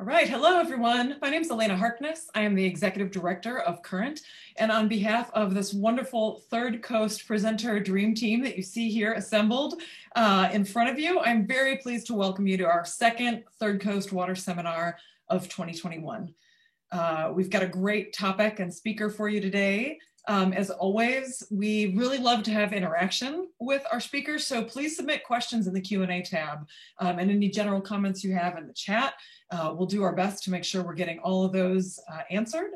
All right, hello everyone. My name is Elena Harkness. I am the Executive Director of Current, and on behalf of this wonderful Third Coast presenter dream team that you see here assembled in front of you, I'm very pleased to welcome you to our second Third Coast Water Seminar of 2021. We've got a great topic and speaker for you today. As always, we really love to have interaction with our speakers, so please submit questions in the Q&A tab and any general comments you have in the chat. We'll do our best to make sure we're getting all of those answered.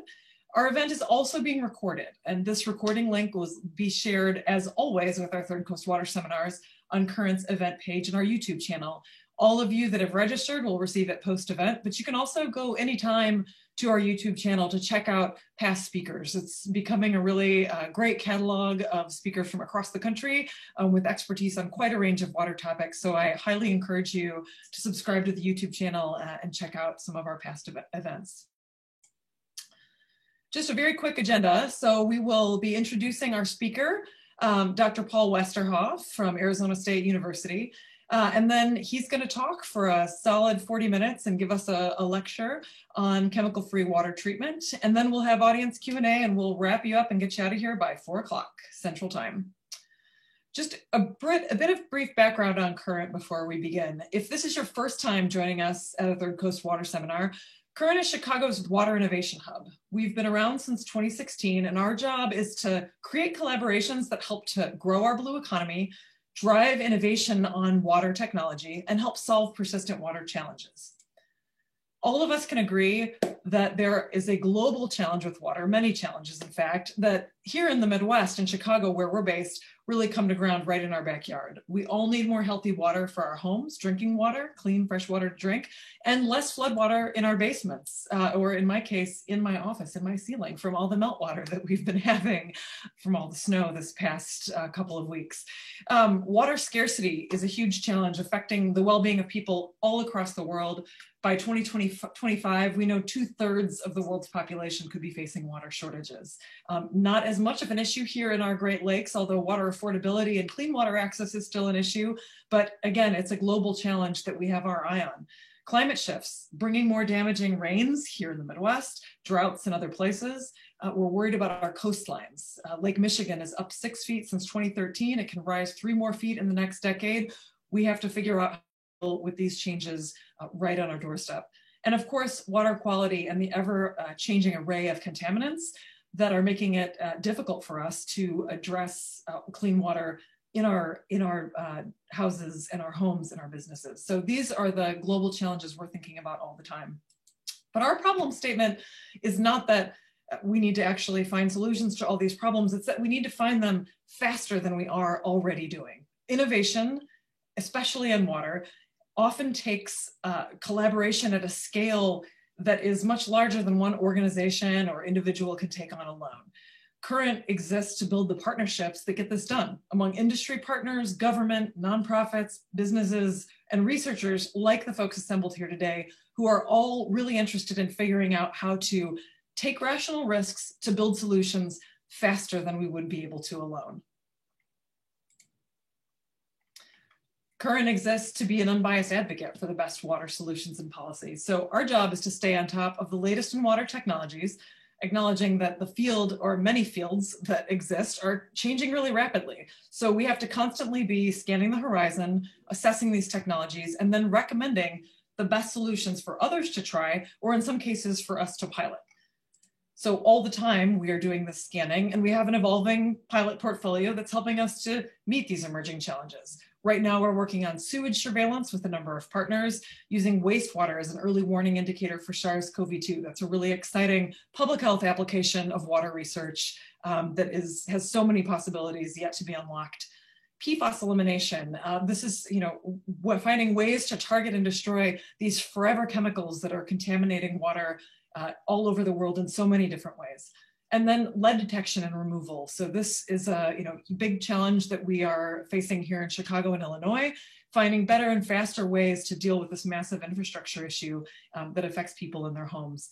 Our event is also being recorded, and this recording link will be shared, as always, with our Third Coast Water Seminars on Current's event page and our YouTube channel. All of you that have registered will receive it post-event, but you can also go anytime to our YouTube channel to check out past speakers. It's becoming a really great catalog of speakers from across the country with expertise on quite a range of water topics. So I highly encourage you to subscribe to the YouTube channel and check out some of our past events. Just a very quick agenda. So we will be introducing our speaker, Dr. Paul Westerhoff from Arizona State University. And then he's going to talk for a solid 40 minutes and give us a lecture on chemical-free water treatment. And then we'll have audience Q&A and we'll wrap you up and get you out of here by 4 o'clock Central Time. Just a bit of brief background on Current before we begin. If this is your first time joining us at a Third Coast Water Seminar, Current is Chicago's water innovation hub. We've been around since 2016, and our job is to create collaborations that help to grow our blue economy, drive innovation on water technology, and help solve persistent water challenges. All of us can agree that there is a global challenge with water, many challenges in fact, that here in the Midwest, in Chicago where we're based, really come to ground right in our backyard. We all need more healthy water for our homes, drinking water, clean, fresh water to drink, and less flood water in our basements, or in my case, in my office, in my ceiling, from all the meltwater that we've been having from all the snow this past couple of weeks. Water scarcity is a huge challenge affecting the well-being of people all across the world. By 2025, we know 2/3 of the world's population could be facing water shortages. Not as much of an issue here in our Great Lakes, although water affordability and clean water access is still an issue. But again, it's a global challenge that we have our eye on. Climate shifts, bringing more damaging rains here in the Midwest, droughts in other places. We're worried about our coastlines. Lake Michigan is up 6 feet since 2013. It can rise 3 more feet in the next decade. We have to figure out with these changes right on our doorstep. And of course, water quality and the ever-changing array of contaminants that are making it difficult for us to address clean water in our houses and our homes and our businesses. So these are the global challenges we're thinking about all the time. But our problem statement is not that we need to actually find solutions to all these problems. It's that we need to find them faster than we are already doing. Innovation, especially in water, often takes collaboration at a scale that is much larger than one organization or individual could take on alone. Current exists to build the partnerships that get this done among industry partners, government, nonprofits, businesses, and researchers like the folks assembled here today, who are all really interested in figuring out how to take rational risks to build solutions faster than we would be able to alone. Current exists to be an unbiased advocate for the best water solutions and policies. So our job is to stay on top of the latest in water technologies, acknowledging that the field, or many fields that exist, are changing really rapidly. So we have to constantly be scanning the horizon, assessing these technologies, and then recommending the best solutions for others to try, or in some cases for us to pilot. So all the time we are doing this scanning, and we have an evolving pilot portfolio that's helping us to meet these emerging challenges. Right now, we're working on sewage surveillance with a number of partners, using wastewater as an early warning indicator for SARS-CoV-2. That's a really exciting public health application of water research that has so many possibilities yet to be unlocked. PFAS elimination. This is, we're finding ways to target and destroy these forever chemicals that are contaminating water all over the world in so many different ways. And then lead detection and removal. So this is a big challenge that we are facing here in Chicago and Illinois, finding better and faster ways to deal with this massive infrastructure issue that affects people in their homes.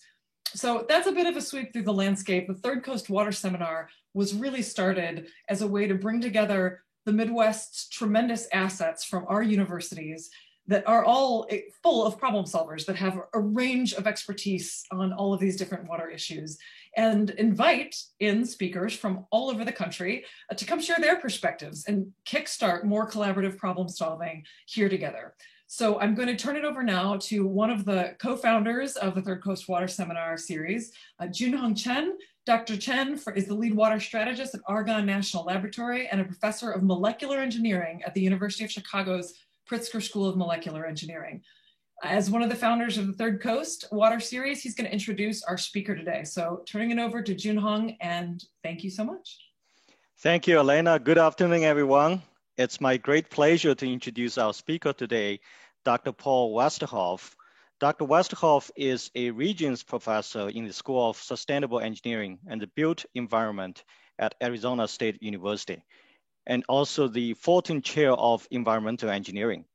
So that's a bit of a sweep through the landscape. The Third Coast Water Seminar was really started as a way to bring together the Midwest's tremendous assets from our universities that are all full of problem solvers that have a range of expertise on all of these different water issues, and invite in speakers from all over the country to come share their perspectives and kickstart more collaborative problem solving here together. So I'm going to turn it over now to one of the co-founders of the Third Coast Water Seminar Series, Junhong Chen. Dr. Chen is the lead water strategist at Argonne National Laboratory and a professor of molecular engineering at the University of Chicago's Pritzker School of Molecular Engineering. As one of the founders of the Third Coast Water Series, he's going to introduce our speaker today. So turning it over to Junhong, and thank you so much. Thank you, Elena. Good afternoon, everyone. It's my great pleasure to introduce our speaker today, Dr. Paul Westerhoff. Dr. Westerhoff is a Regents Professor in the School of Sustainable Engineering and the Built Environment at Arizona State University, and also the Fulton Chair of Environmental Engineering.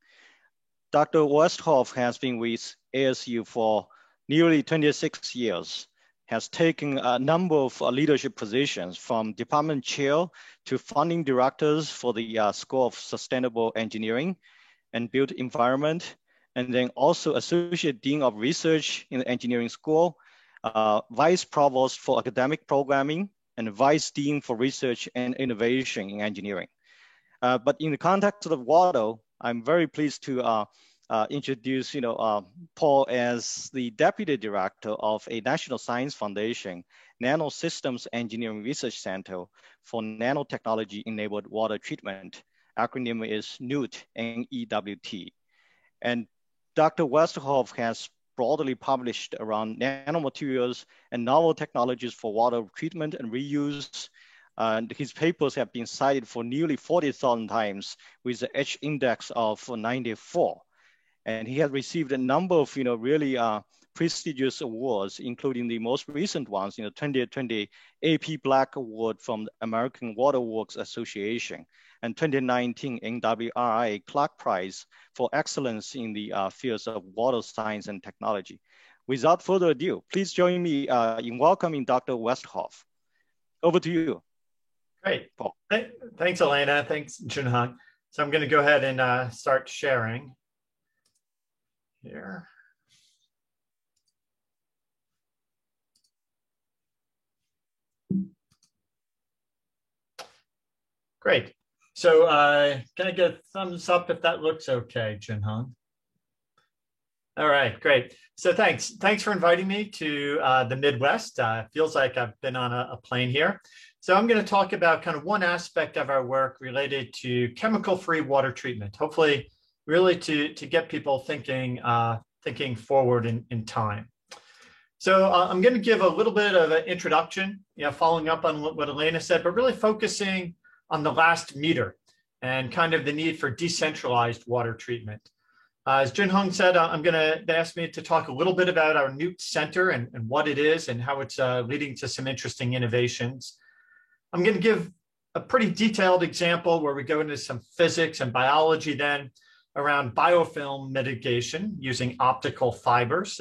Dr. Westerhoff has been with ASU for nearly 26 years, has taken a number of leadership positions from department chair to founding directors for the School of Sustainable Engineering and Built Environment, and then also Associate Dean of Research in the Engineering School, Vice Provost for Academic Programming, and Vice Dean for Research and Innovation in Engineering. But in the context of water, I'm very pleased to introduce Paul as the Deputy Director of a National Science Foundation Nanosystems Engineering Research Center for Nanotechnology-Enabled Water Treatment. Acronym is NEWT, N-E-W-T. And Dr. Westerhoff has broadly published around nanomaterials and novel technologies for water treatment and reuse. His papers have been cited for nearly 40,000 times with the H index of 94. And he has received a number of really prestigious awards, including the most recent ones, 2020 AP Black Award from the American Water Works Association, and 2019 NWRI Clark Prize for excellence in the fields of water science and technology. Without further ado, please join me in welcoming Dr. Westerhoff. Over to you. Great. Paul. Thanks, Elena. Thanks, Junhong. So I'm going to go ahead and start sharing here. Great. So can I get a thumbs up if that looks okay, Junhong? All right, great. So thanks for inviting me to the Midwest. Feels like I've been on a plane here. So I'm going to talk about kind of one aspect of our work related to chemical-free water treatment, hopefully really to get people thinking forward in time. So I'm going to give a little bit of an introduction, following up on what Elena said, but really focusing on the last meter and kind of the need for decentralized water treatment. As Junhong said, they asked me to talk a little bit about our NEWT Center and what it is and how it's leading to some interesting innovations. I'm going to give a pretty detailed example where we go into some physics and biology then around biofilm mitigation using optical fibers.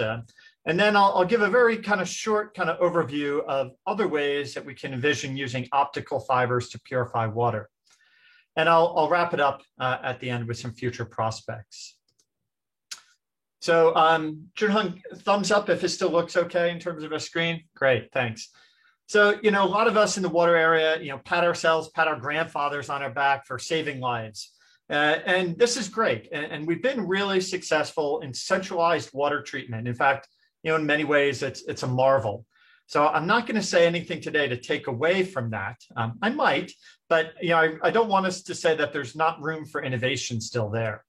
And then I'll give a very kind of short kind of overview of other ways that we can envision using optical fibers to purify water. And I'll wrap it up at the end with some future prospects. So Junhong, thumbs up if it still looks okay in terms of a screen. Great, thanks. So, a lot of us in the water area, pat ourselves, pat our grandfathers on our back for saving lives. And this is great. And we've been really successful in centralized water treatment. In fact, in many ways, it's a marvel. So I'm not going to say anything today to take away from that. I might, but I don't want us to say that there's not room for innovation still there.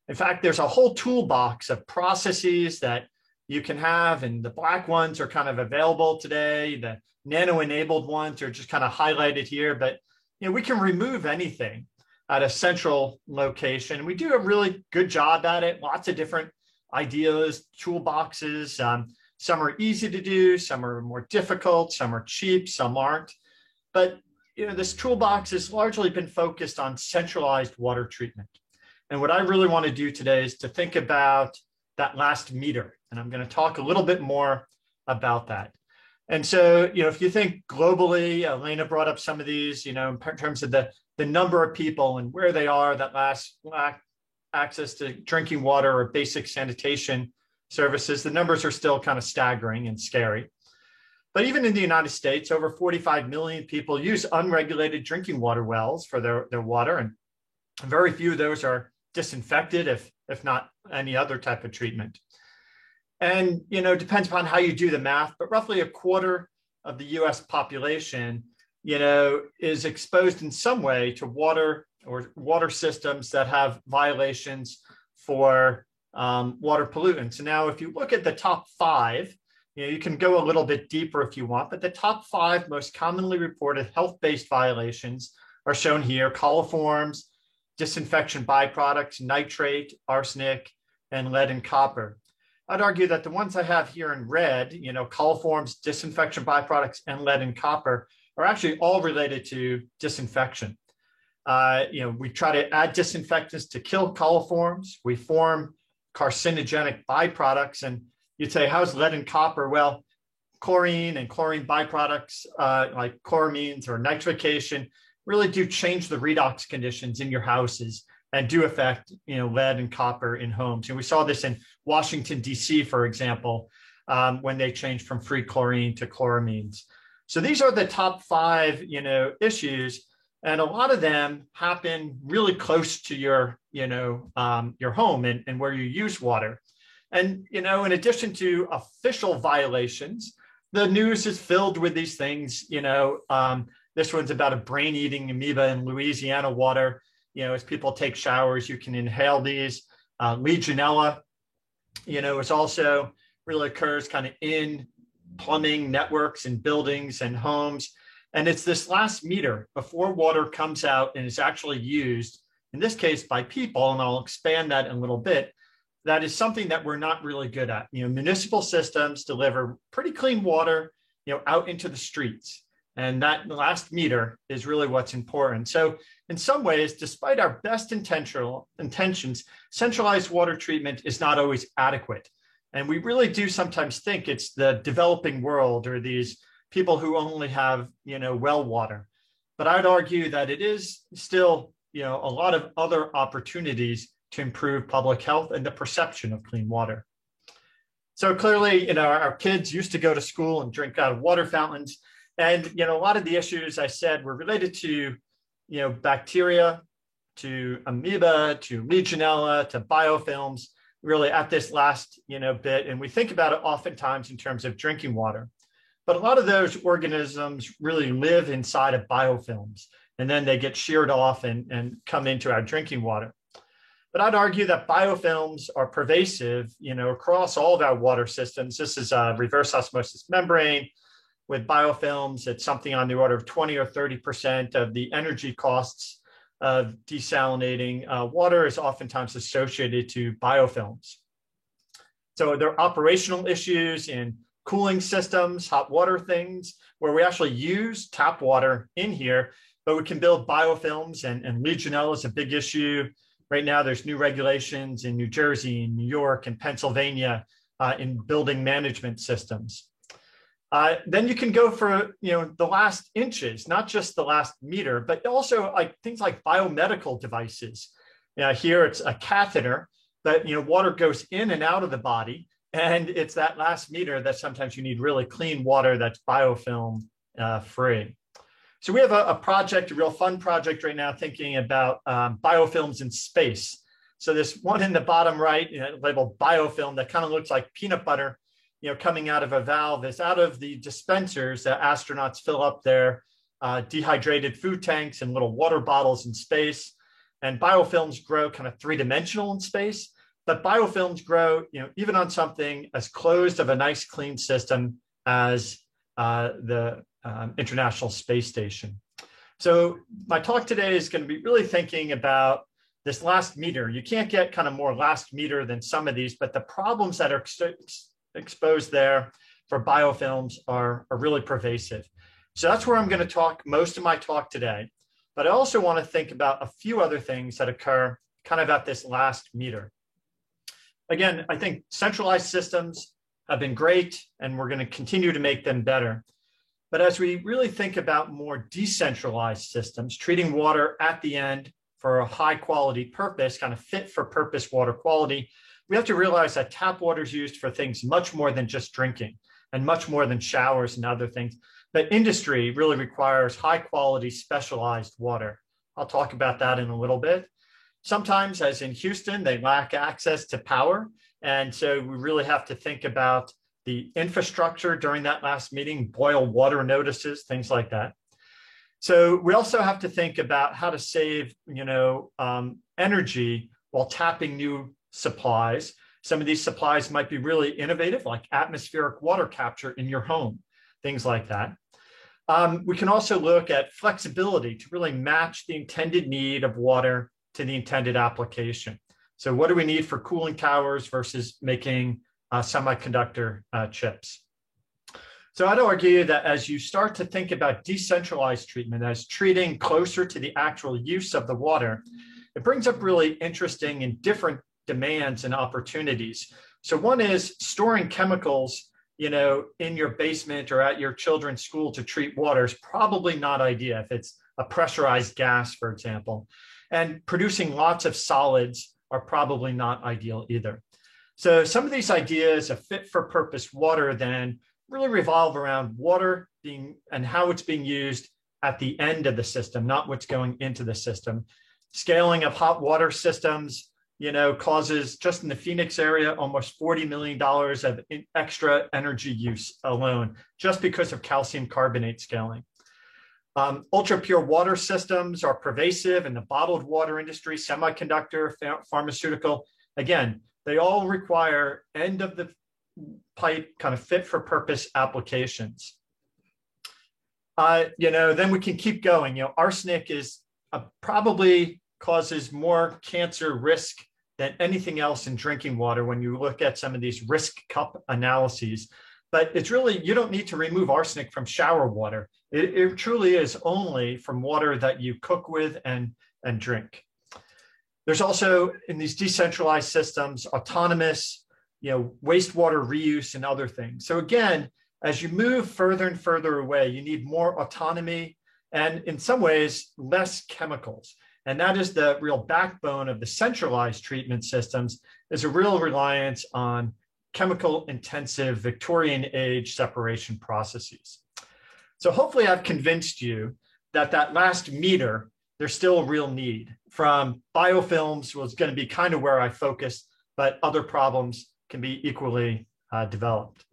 In fact, there's a whole toolbox of processes that you can have, and the black ones are kind of available today. The nano-enabled ones are just kind of highlighted here, but we can remove anything at a central location. We do a really good job at it. Lots of different ideas, toolboxes. Some are easy to do, some are more difficult, some are cheap, some aren't. But this toolbox has largely been focused on centralized water treatment. And what I really want to do today is to think about that last meter. And I'm going to talk a little bit more about that. And so, if you think globally, Elena brought up some of these, in terms of the number of people and where they are, that last access to drinking water or basic sanitation services, the numbers are still kind of staggering and scary. But even in the United States, over 45 million people use unregulated drinking water wells for their water, and very few of those are disinfected, if not any other type of treatment. And, depends upon how you do the math, but roughly a quarter of the US population, is exposed in some way to water or water systems that have violations for water pollutants. And now, if you look at the top 5, you can go a little bit deeper if you want, but the top 5 most commonly reported health-based violations are shown here: coliforms, disinfection byproducts, nitrate, arsenic, and lead and copper. I'd argue that the ones I have here in red, coliforms, disinfection byproducts, and lead and copper are actually all related to disinfection. We try to add disinfectants to kill coliforms. We form carcinogenic byproducts. And you'd say, how's lead and copper? Well, chlorine and chlorine byproducts like chloramines or nitrification really do change the redox conditions in your houses and do affect lead and copper in homes. And we saw this in Washington, D.C., for example, when they changed from free chlorine to chloramines. So these are the top 5 issues, and a lot of them happen really close to your home and where you use water. And in addition to official violations, the news is filled with these things. This one's about a brain-eating amoeba in Louisiana water. As people take showers, you can inhale these. Legionella, is also really occurs kind of in plumbing networks and buildings and homes. And it's this last meter before water comes out and is actually used, in this case by people, and I'll expand that in a little bit. That is something that we're not really good at. Municipal systems deliver pretty clean water, out into the streets. And that last meter is really what's important. So in some ways, despite our best intentions, centralized water treatment is not always adequate. And we really do sometimes think it's the developing world or these people who only have, well water. But I'd argue that it is still, a lot of other opportunities to improve public health and the perception of clean water. So clearly, our kids used to go to school and drink out of water fountains. And, a lot of the issues I said were related to, bacteria, to amoeba, to Legionella, to biofilms, really at this last, bit. And we think about it oftentimes in terms of drinking water. But a lot of those organisms really live inside of biofilms, and then they get sheared off and come into our drinking water. But I'd argue that biofilms are pervasive, across all of our water systems. This is a reverse osmosis membrane. With biofilms, it's something on the order of 20 or 30% of the energy costs of desalinating water is oftentimes associated to biofilms. So there are operational issues in cooling systems, hot water things, where we actually use tap water in here, but we can build biofilms, and Legionella is a big issue. Right now, there's new regulations in New Jersey, in New York, and Pennsylvania in building management systems. Then you can go for the last inches, not just the last meter, but also things like biomedical devices. Here it's a catheter that water goes in and out of the body, and it's that last meter that sometimes you need really clean water that's biofilm free. So we have a project, a real fun project right now, thinking about biofilms in space. So this one in the bottom right, labeled biofilm, that kind of looks like peanut butter, coming out of a valve, is out of the dispensers that astronauts fill up their dehydrated food tanks and little water bottles in space. And biofilms grow kind of 3-dimensional in space, but biofilms grow, even on something as closed of a nice clean system as the International Space Station. So my talk today is going to be really thinking about this last meter. You can't get kind of more last meter than some of these, but the problems that are exposed there for biofilms are really pervasive. So that's where I'm going to talk most of my talk today. But I also want to think about a few other things that occur kind of at this last meter. Again, I think centralized systems have been great, and we're going to continue to make them better. But as we really think about more decentralized systems, treating water at the end for a high quality purpose, kind of fit for purpose water quality, we have to realize that tap water is used for things much more than just drinking and much more than showers and other things. But industry really requires high quality specialized water. I'll talk about that in a little bit. Sometimes, as in Houston, they lack access to power. And so we really have to think about the infrastructure during that last meeting, boil water notices, things like that. So we also have to think about how to save, energy while tapping new supplies. Some of these supplies might be really innovative, like atmospheric water capture in your home, things like that. We can also look at flexibility to really match the intended need of water to the intended application. So what do we need for cooling towers versus making semiconductor chips? So I'd argue that as you start to think about decentralized treatment as treating closer to the actual use of the water, it brings up really interesting and different demands and opportunities. So one is storing chemicals, in your basement or at your children's school to treat water is probably not ideal if it's a pressurized gas, for example. And producing lots of solids are probably not ideal either. So some of these ideas of fit for purpose water then really revolve around water being and how it's being used at the end of the system, not what's going into the system. Scaling of hot water systems, causes just in the Phoenix area, almost $40 million of extra energy use alone, just because of calcium carbonate scaling. Ultra pure water systems are pervasive in the bottled water industry, semiconductor, pharmaceutical. Again, they all require end of the pipe kind of fit for purpose applications. Then we can keep going. Arsenic is probably causes more cancer risk than anything else in drinking water when you look at some of these risk cup analyses. But it's really, you don't need to remove arsenic from shower water. It truly is only from water that you cook with and drink. There's also, in these decentralized systems, autonomous, wastewater reuse and other things. So again, as you move further and further away, you need more autonomy and in some ways, less chemicals. And that is the real backbone of the centralized treatment systems, is a real reliance on chemical intensive Victorian age separation processes. So hopefully I've convinced you that that last meter, there's still a real need. From biofilms was going to be kind of where I focused, but other problems can be equally developed.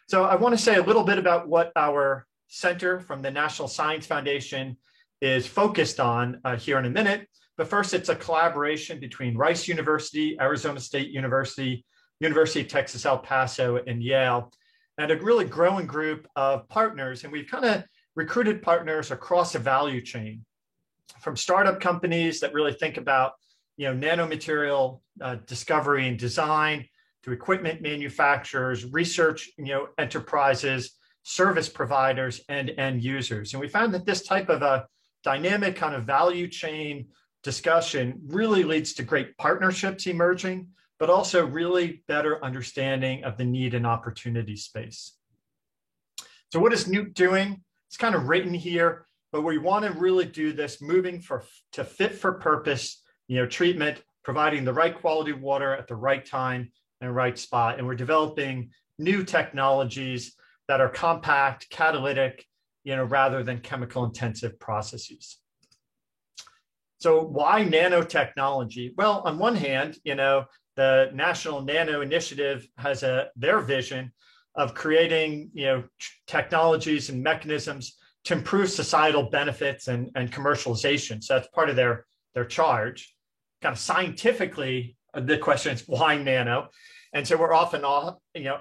So I want to say a little bit about what our center from the National Science Foundation is focused on here in a minute. But first, it's a collaboration between Rice University, Arizona State University, University of Texas, El Paso, and Yale, and a really growing group of partners. And we've kind of recruited partners across the value chain, from startup companies that really think about, nanomaterial discovery and design, to equipment manufacturers, research, enterprises, service providers, and end users. And we found that this type of a dynamic kind of value chain discussion really leads to great partnerships emerging, but also really better understanding of the need and opportunity space. So what is Nuke doing? It's kind of written here, but we want to really do this moving to fit for purpose, treatment, providing the right quality water at the right time and right spot. And we're developing new technologies that are compact, catalytic, rather than chemical intensive processes. So why nanotechnology? Well, on one hand, the National Nano Initiative has their vision of creating, technologies and mechanisms to improve societal benefits and commercialization. So that's part of their charge. Kind of scientifically, the question is why nano? And so we're often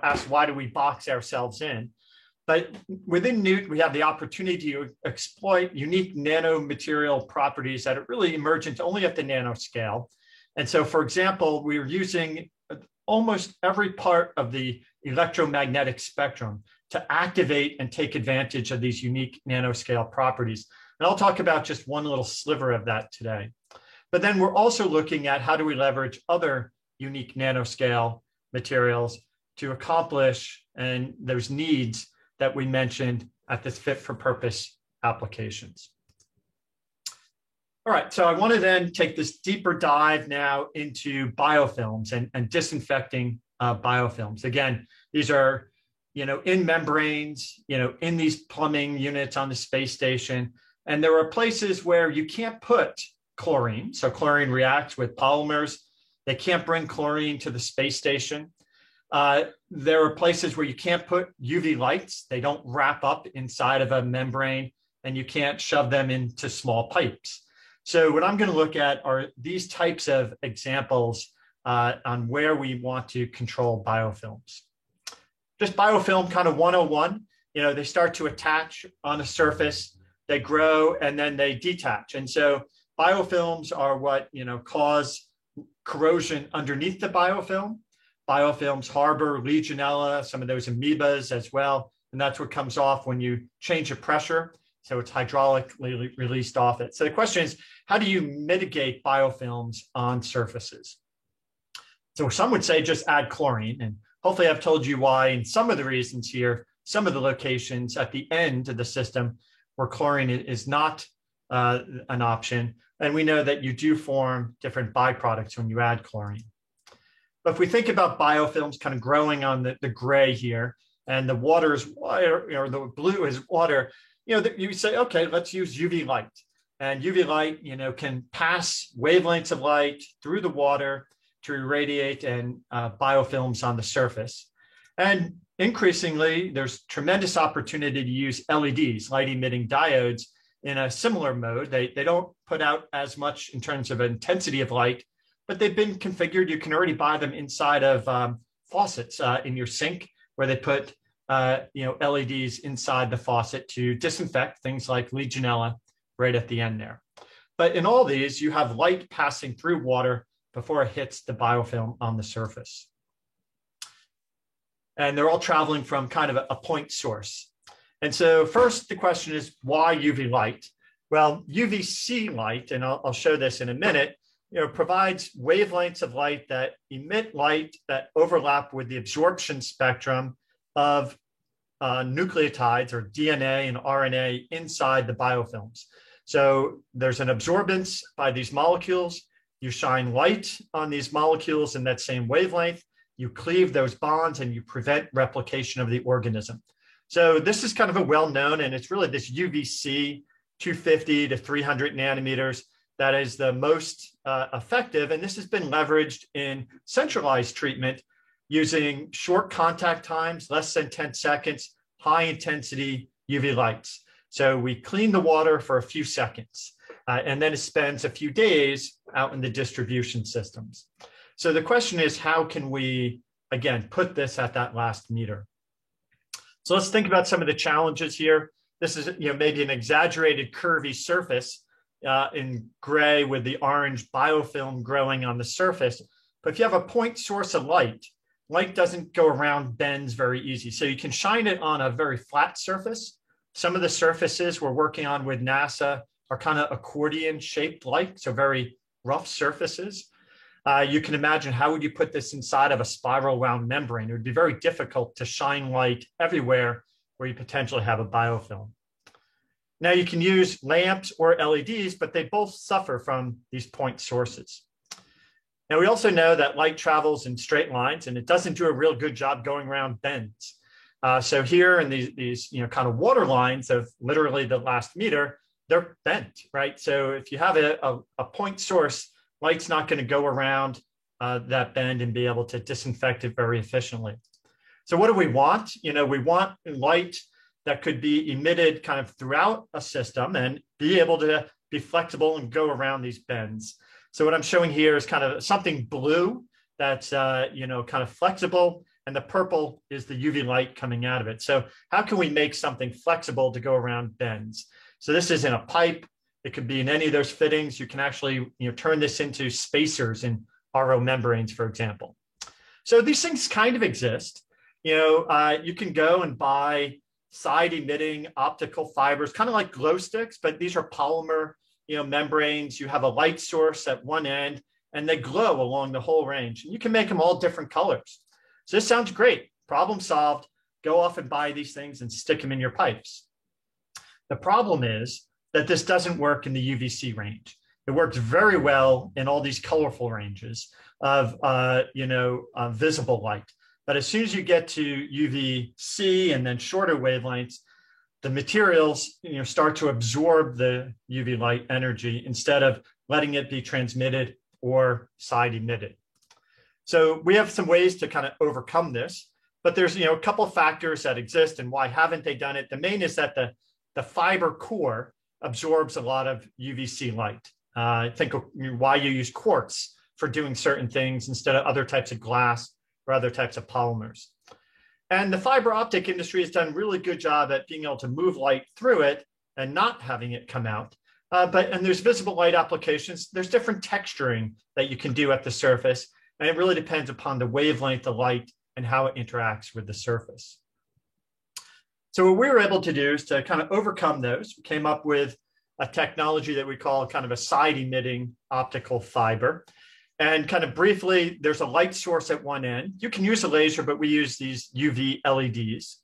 asked, why do we box ourselves in? But within Newt, we have the opportunity to exploit unique nanomaterial properties that are really emergent only at the nanoscale. And so, for example, we're using almost every part of the electromagnetic spectrum to activate and take advantage of these unique nanoscale properties. And I'll talk about just one little sliver of that today. But then we're also looking at how do we leverage other unique nanoscale materials to accomplish and those needs that we mentioned at this fit for purpose applications. All right, so I want to then take this deeper dive now into biofilms and disinfecting biofilms. Again, these are, in membranes, in these plumbing units on the space station. And there are places where you can't put chlorine. So chlorine reacts with polymers. They can't bring chlorine to the space station. There are places where you can't put UV lights. They don't wrap up inside of a membrane, and you can't shove them into small pipes. So what I'm going to look at are these types of examples on where we want to control biofilms. Just biofilm kind of 101, they start to attach on a surface, they grow, and then they detach. And so biofilms are what, cause corrosion underneath the biofilm. Biofilms harbor Legionella, some of those amoebas as well. And that's what comes off when you change the pressure. So it's hydraulically released off it. So the question is, how do you mitigate biofilms on surfaces? So some would say just add chlorine. And hopefully I've told you why, and some of the reasons here, some of the locations at the end of the system where chlorine is not an option. And we know that you do form different byproducts when you add chlorine. But if we think about biofilms kind of growing on the gray here, and the water is water, or the blue is water, you say, okay, let's use UV light. And UV light, can pass wavelengths of light through the water to irradiate and biofilms on the surface. And increasingly, there's tremendous opportunity to use LEDs, light emitting diodes, in a similar mode. They don't put out as much in terms of intensity of light, but they've been configured. You can already buy them inside of faucets in your sink, where they put LEDs inside the faucet to disinfect things like Legionella right at the end there. But in all these, you have light passing through water before it hits the biofilm on the surface. And they're all traveling from kind of a point source. And so first, the question is, why UV light? Well, UVC light, and I'll show this in a minute, provides wavelengths of light that emit light that overlap with the absorption spectrum of nucleotides or DNA and RNA inside the biofilms. So there's an absorbance by these molecules. You shine light on these molecules in that same wavelength. You cleave those bonds and you prevent replication of the organism. So this is kind of a well-known, and it's really this UVC 250 to 300 nanometers that is the most effective. And this has been leveraged in centralized treatment using short contact times, less than 10 seconds, high intensity UV lights. So we clean the water for a few seconds, and then it spends a few days out in the distribution systems. So the question is, how can we, again, put this at that last meter? So let's think about some of the challenges here. This is maybe an exaggerated curvy surface in gray with the orange biofilm growing on the surface. But if you have a point source of light, light doesn't go around bends very easy. So you can shine it on a very flat surface. Some of the surfaces we're working on with NASA are kind of accordion shaped light, so very rough surfaces. You can imagine, how would you put this inside of a spiral wound membrane? It would be very difficult to shine light everywhere where you potentially have a biofilm. Now you can use lamps or LEDs, but they both suffer from these point sources. Now we also know that light travels in straight lines, and it doesn't do a real good job going around bends. So here in these kind of water lines of literally the last meter, they're bent, right? So if you have a point source, light's not going to go around that bend and be able to disinfect it very efficiently. So what do we want? We want light that could be emitted kind of throughout a system and be able to be flexible and go around these bends. So what I'm showing here is kind of something blue that's kind of flexible, and the purple is the UV light coming out of it. So how can we make something flexible to go around bends? So this is in a pipe. It could be in any of those fittings. You can actually turn this into spacers in RO membranes, for example. So these things kind of exist. You can go and buy side emitting optical fibers, kind of like glow sticks, but these are polymer membranes. You have a light source at one end, and they glow along the whole range. And you can make them all different colors. So this sounds great. Problem solved. Go off and buy these things and stick them in your pipes. The problem is that this doesn't work in the UVC range. It works very well in all these colorful ranges of visible light. But as soon as you get to UVC and then shorter wavelengths, the materials start to absorb the UV light energy instead of letting it be transmitted or side emitted. So we have some ways to kind of overcome this, but there's a couple of factors that exist, and why haven't they done it? The main is that the fiber core absorbs a lot of UVC light. Think of why you use quartz for doing certain things instead of other types of glass or other types of polymers. And the fiber optic industry has done a really good job at being able to move light through it and not having it come out. And there's visible light applications. There's different texturing that you can do at the surface, and it really depends upon the wavelength of light and how it interacts with the surface. So what we were able to do is to kind of overcome those. We came up with a technology that we call kind of a side emitting optical fiber. And kind of briefly, there's a light source at one end. You can use a laser, but we use these UV LEDs.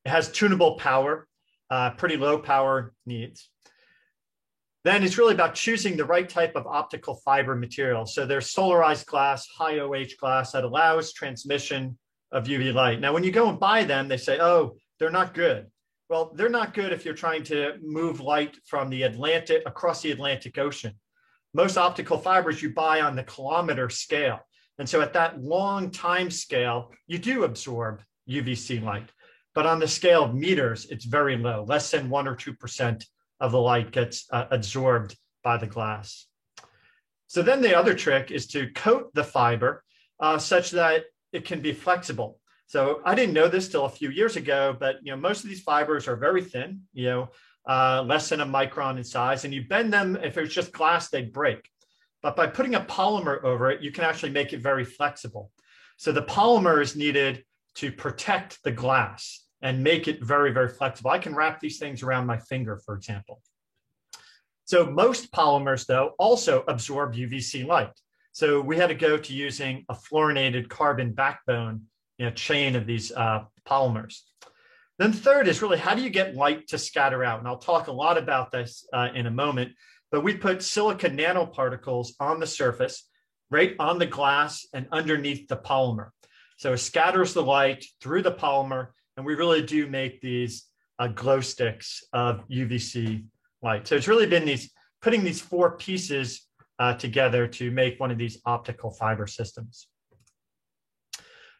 It has tunable power, pretty low power needs. Then it's really about choosing the right type of optical fiber material. So there's solarized glass, high OH glass that allows transmission of UV light. Now, when you go and buy them, they say, oh, they're not good. Well, they're not good if you're trying to move light from the Atlantic across the Atlantic Ocean. Most optical fibers you buy on the kilometer scale. And so at that long time scale, you do absorb UVC light. But on the scale of meters, it's very low. Less than 1 or 2% of the light gets absorbed by the glass. So then the other trick is to coat the fiber such that it can be flexible. So I didn't know this till a few years ago, but most of these fibers are very thin, less than a micron in size, and you bend them. If it was just glass, they'd break. But by putting a polymer over it, you can actually make it very flexible. So the polymer is needed to protect the glass and make it very, very flexible. I can wrap these things around my finger, for example. So most polymers, though, also absorb UVC light. So we had to go to using a fluorinated carbon backbone chain of these polymers. Then third is really, how do you get light to scatter out? And I'll talk a lot about this in a moment, but we put silica nanoparticles on the surface, right on the glass and underneath the polymer. So it scatters the light through the polymer, and we really do make these glow sticks of UVC light. So it's really been putting these 4 pieces together to make one of these optical fiber systems.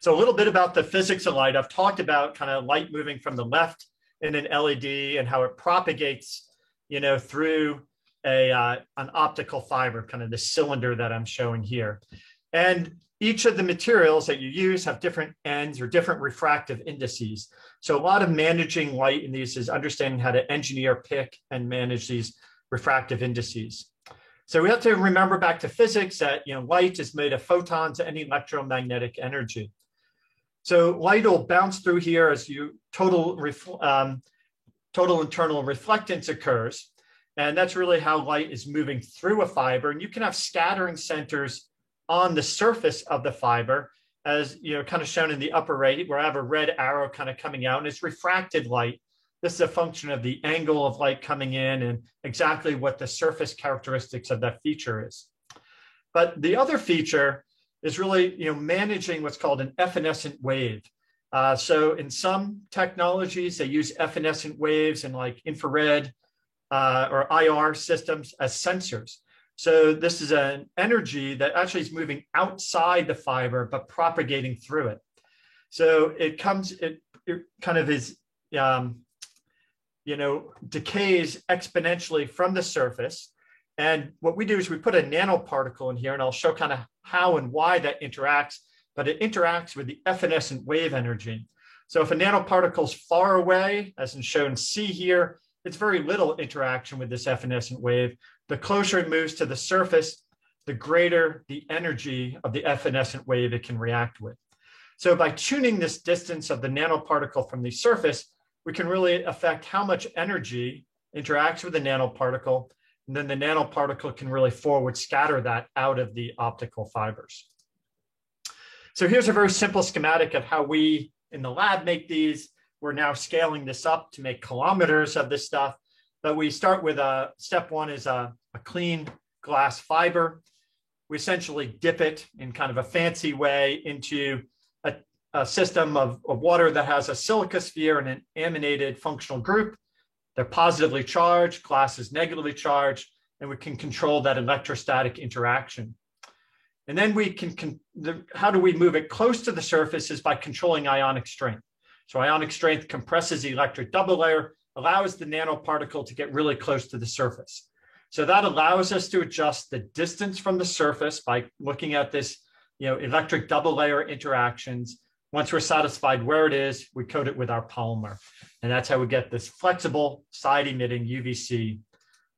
So a little bit about the physics of light. I've talked about kind of light moving from the left in an LED and how it propagates, through an optical fiber, kind of the cylinder that I'm showing here. And each of the materials that you use have different ends or different refractive indices. So a lot of managing light in these is understanding how to engineer, pick, and manage these refractive indices. So we have to remember back to physics that light is made of photons and electromagnetic energy. So light will bounce through here as total internal reflectance occurs. And that's really how light is moving through a fiber. And you can have scattering centers on the surface of the fiber, as kind of shown in the upper right, where I have a red arrow kind of coming out, and it's refracted light. This is a function of the angle of light coming in and exactly what the surface characteristics of that feature is. But the other feature is really managing what's called an evanescent wave. So in some technologies, they use evanescent waves in like infrared or IR systems as sensors. So this is an energy that actually is moving outside the fiber, but propagating through it. So it kind of is, decays exponentially from the surface. And what we do is we put a nanoparticle in here, and I'll show kind of how and why that interacts, but it interacts with the evanescent wave energy. So if a nanoparticle is far away, as in shown C here, it's very little interaction with this evanescent wave. The closer it moves to the surface, the greater the energy of the evanescent wave it can react with. So by tuning this distance of the nanoparticle from the surface, we can really affect how much energy interacts with the nanoparticle, and then the nanoparticle can really forward scatter that out of the optical fibers. So here's a very simple schematic of how we in the lab make these. We're now scaling this up to make kilometers of this stuff. But we start with step one is a clean glass fiber. We essentially dip it in kind of a fancy way into a system of water that has a silica sphere and an aminated functional group. They're positively charged, glass is negatively charged, and we can control that electrostatic interaction. And then we can, how do we move it close to the surface is by controlling ionic strength. So ionic strength compresses the electric double layer, allows the nanoparticle to get really close to the surface. So that allows us to adjust the distance from the surface by looking at this, electric double layer interactions. Once we're satisfied where it is, we coat it with our polymer. And that's how we get this flexible side emitting UVC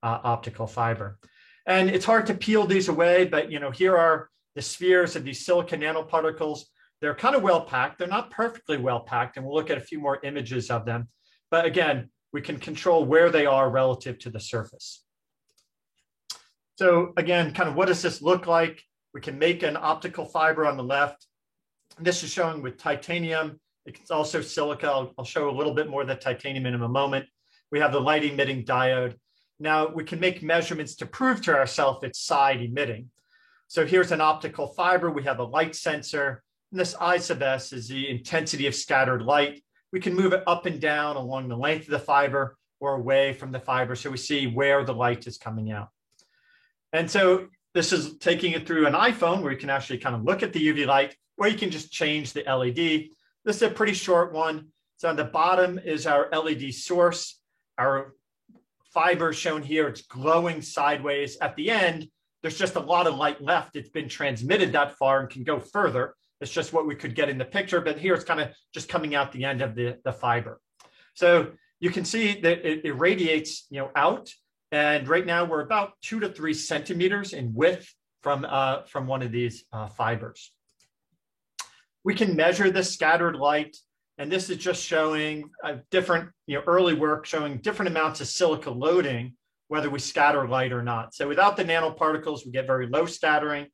optical fiber. And it's hard to peel these away, but here are the spheres of these silica nanoparticles. They're kind of well packed. They're not perfectly well packed, and we'll look at a few more images of them. But again, we can control where they are relative to the surface. So again, kind of what does this look like? We can make an optical fiber on the left. This is showing with titanium. It's also silica. I'll show a little bit more of the titanium in a moment. We have the light emitting diode. Now we can make measurements to prove to ourselves it's side emitting. So here's an optical fiber. We have a light sensor. And this I sub S is the intensity of scattered light. We can move it up and down along the length of the fiber or away from the fiber, so we see where the light is coming out. And so this is taking it through an iPhone where you can actually kind of look at the UV light, or you can just change the LED. This is a pretty short one. So on the bottom is our LED source. Our fiber shown here, it's glowing sideways. At the end, there's just a lot of light left. It's been transmitted that far and can go further. It's just what we could get in the picture, but here it's kind of just coming out the end of the fiber. So you can see that it irradiates out. And right now we're about 2 to 3 centimeters in width from one of these fibers. We can measure the scattered light. And this is just showing different, early work showing different amounts of silica loading, whether we scatter light or not. So without the nanoparticles, we get very low scattering.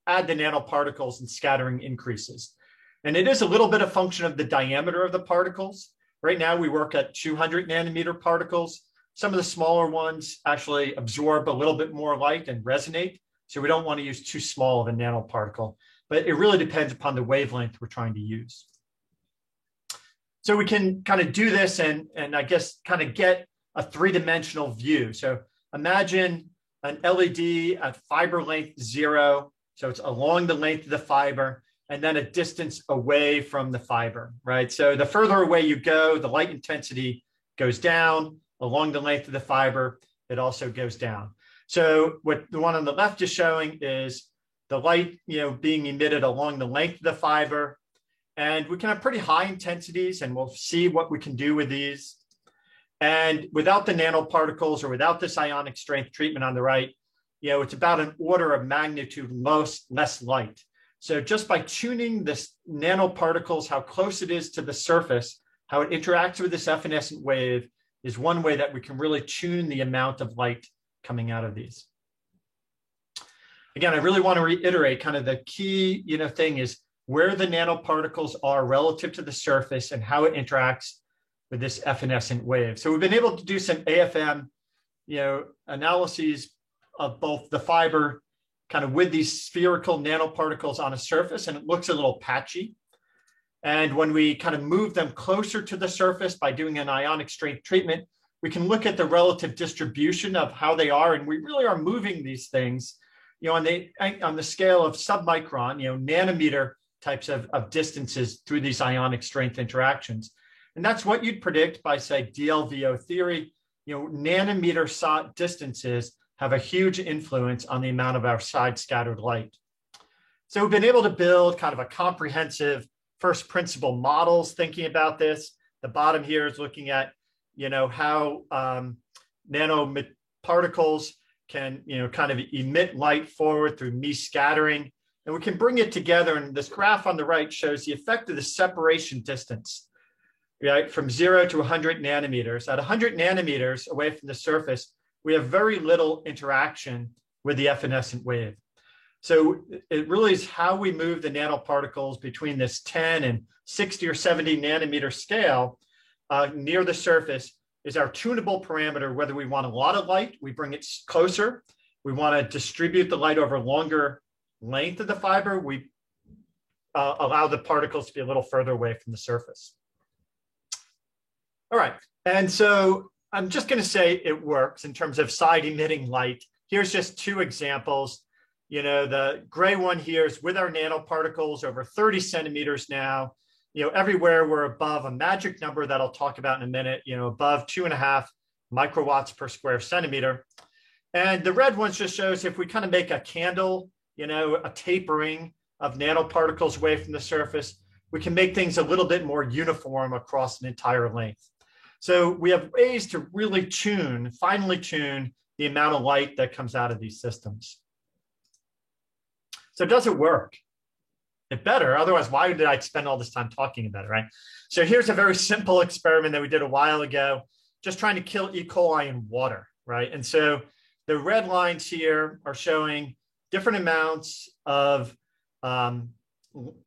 Add the nanoparticles and scattering increases. And it is a little bit a function of the diameter of the particles. Right now we work at 200 nanometer particles. Some of the smaller ones actually absorb a little bit more light and resonate. So we don't want to use too small of a nanoparticle, but it really depends upon the wavelength we're trying to use. So we can kind of do this and I guess kind of get a three-dimensional view. So imagine an LED at fiber length 0. So it's along the length of the fiber and then a distance away from the fiber, right? So the further away you go, the light intensity goes down. Along the length of the fiber, it also goes down. So what the one on the left is showing is the light, being emitted along the length of the fiber. And we can have pretty high intensities, and we'll see what we can do with these. And without the nanoparticles or without this ionic strength treatment on the right, it's about an order of magnitude less light. So just by tuning this nanoparticles, how close it is to the surface, how it interacts with this evanescent wave, is one way that we can really tune the amount of light coming out of these. Again, I really want to reiterate kind of the key thing is where the nanoparticles are relative to the surface and how it interacts with this evanescent wave. So we've been able to do some AFM analyses of both the fiber kind of with these spherical nanoparticles on a surface, and it looks a little patchy. And when we kind of move them closer to the surface by doing an ionic strength treatment, we can look at the relative distribution of how they are. And we really are moving these things, on the scale of submicron, nanometer types of distances through these ionic strength interactions. And that's what you'd predict by, say, DLVO theory. Nanometer distances have a huge influence on the amount of our side scattered light. So we've been able to build kind of a comprehensive first principle models thinking about this. The bottom here is looking at, how nanoparticles can, kind of emit light forward through Mies scattering. And we can bring it together. And this graph on the right shows the effect of the separation distance, right? From 0 to 100 nanometers. At 100 nanometers away from the surface, we have very little interaction with the evanescent wave. So it really is how we move the nanoparticles between this 10 and 60 or 70 nanometer scale near the surface is our tunable parameter. Whether we want a lot of light, we bring it closer. we want to distribute the light over longer length of the fiber, we allow the particles to be a little further away from the surface. All right, and so I'm just going to say it works in terms of side emitting light. Here's just two examples. You know, the gray one here is with our nanoparticles over 30 centimeters now. You know, everywhere we're above a magic number that I'll talk about in a minute, you know, above 2.5 microwatts per square centimeter. And the red one just shows if we kind of make a candle, you know, a tapering of nanoparticles away from the surface, we can make things a little bit more uniform across an entire length. So we have ways to really tune, finely tune the amount of light that comes out of these systems. So does it work? It better, otherwise why did I spend all this time talking about it, right? So here's a very simple experiment that we did a while ago, just trying to kill E. coli in water, right? And so the red lines here are showing different amounts of